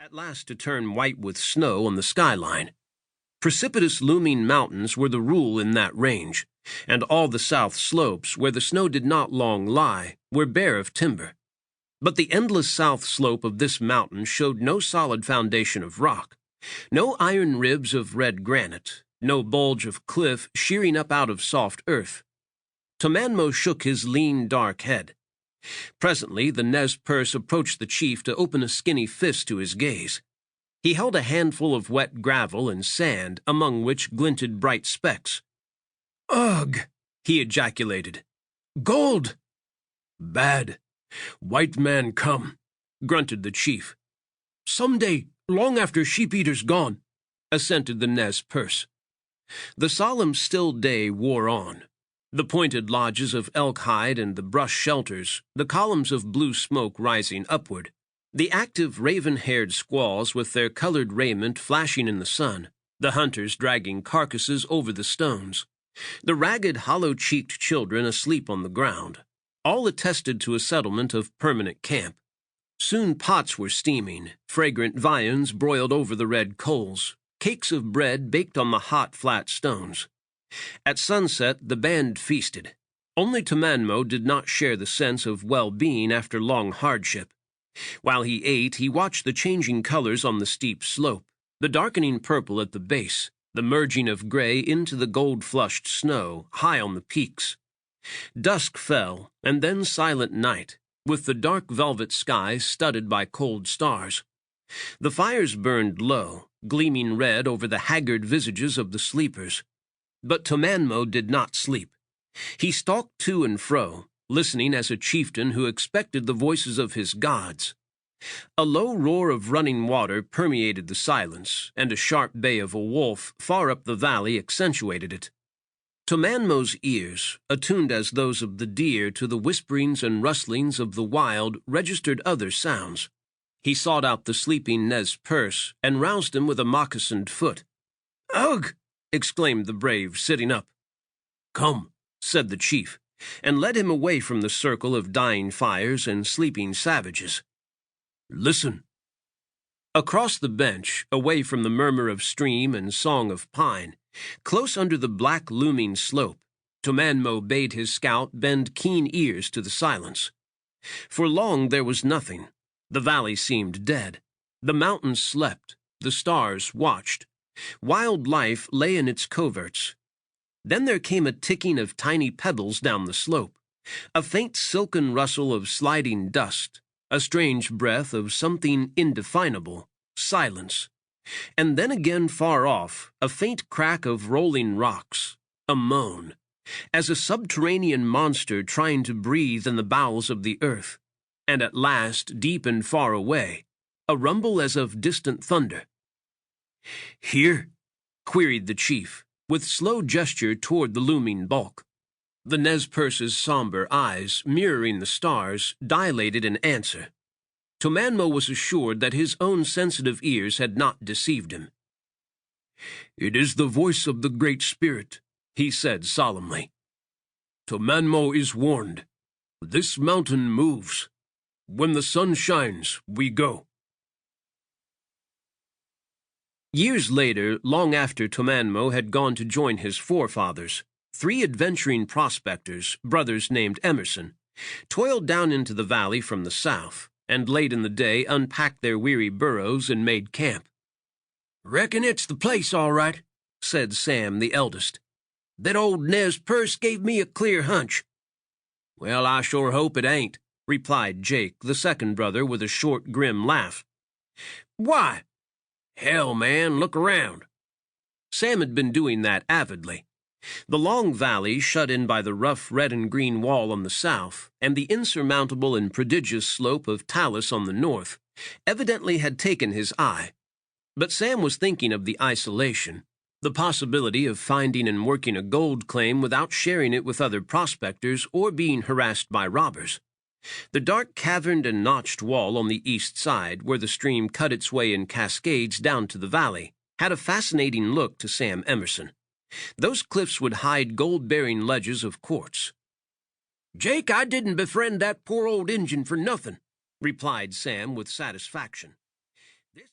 at last to turn white with snow on the skyline. Precipitous looming mountains were the rule in that range, and all the south slopes, where the snow did not long lie, were bare of timber. But the endless south slope of this mountain showed no solid foundation of rock, no iron ribs of red granite, no bulge of cliff shearing up out of soft earth. Tomanmo shook his lean, dark head. Presently the Nez Perce approached the chief to open a skinny fist to his gaze. He held a handful of wet gravel and sand, among which glinted bright specks. "Ugh!" he ejaculated. "Gold!" "Bad. White man come," grunted the chief. "Some day, long after sheep-eater's gone," assented the Nez Perce. The solemn, still day wore on. The pointed lodges of elk hide and the brush shelters, the columns of blue smoke rising upward, the active raven-haired squaws with their colored raiment flashing in the sun, the hunters dragging carcasses over the stones, the ragged, hollow-cheeked children asleep on the ground, all attested to a settlement of permanent camp. Soon pots were steaming, fragrant viands broiled over the red coals, cakes of bread baked on the hot, flat stones. At sunset the band feasted. Only Tomanmo did not share the sense of well-being after long hardship. While he ate, he watched the changing colors on the steep slope, the darkening purple at the base, the merging of gray into the gold-flushed snow high on the peaks. Dusk fell, and then silent night, with the dark velvet sky studded by cold stars. The fires burned low, gleaming red over the haggard visages of the sleepers. But Tomanmo did not sleep. He stalked to and fro, listening as a chieftain who expected the voices of his gods. A low roar of running water permeated the silence, and a sharp bay of a wolf far up the valley accentuated it. Tomanmo's ears, attuned as those of the deer to the whisperings and rustlings of the wild, registered other sounds. He sought out the sleeping Nez Perce and roused him with a moccasined foot. "Ugh!" exclaimed the brave, sitting up. "Come," said the chief, and led him away from the circle of dying fires and sleeping savages. "Listen." Across the bench, away from the murmur of stream and song of pine, close under the black looming slope, Tomanmo bade his scout bend keen ears to the silence. For long there was nothing. The valley seemed dead. The mountains slept. The stars watched. Wild life lay in its coverts. Then there came a ticking of tiny pebbles down the slope, a faint silken rustle of sliding dust, a strange breath of something indefinable, silence. And then again far off, a faint crack of rolling rocks, a moan, as a subterranean monster trying to breathe in the bowels of the earth, and at last, deep and far away, a rumble as of distant thunder. "Here?" queried the chief, with slow gesture toward the looming bulk. The Nez Perce's somber eyes, mirroring the stars, dilated in answer. Tomanmo was assured that his own sensitive ears had not deceived him. "It is the voice of the Great Spirit," he said solemnly. "Tomanmo is warned. This mountain moves. When the sun shines, we go." Years later, long after Tomanmo had gone to join his forefathers, 3 adventuring prospectors, brothers named Emerson, toiled down into the valley from the south, and late in the day unpacked their weary burros and made camp. "Reckon it's the place, all right," said Sam, the eldest. "That old Nez Perce gave me a clear hunch." "Well, I sure hope it ain't," replied Jake, the second brother, with a short, grim laugh. "Why?" "Hell, man, look around." Sam had been doing that avidly. The long valley, shut in by the rough red and green wall on the south, and the insurmountable and prodigious slope of talus on the north, evidently had taken his eye. But Sam was thinking of the isolation, the possibility of finding and working a gold claim without sharing it with other prospectors or being harassed by robbers. The dark caverned and notched wall on the east side, where the stream cut its way in cascades down to the valley, had a fascinating look to Sam Emerson. Those cliffs would hide gold-bearing ledges of quartz. "Jake, I didn't befriend that poor old Injun for nothing," replied Sam with satisfaction.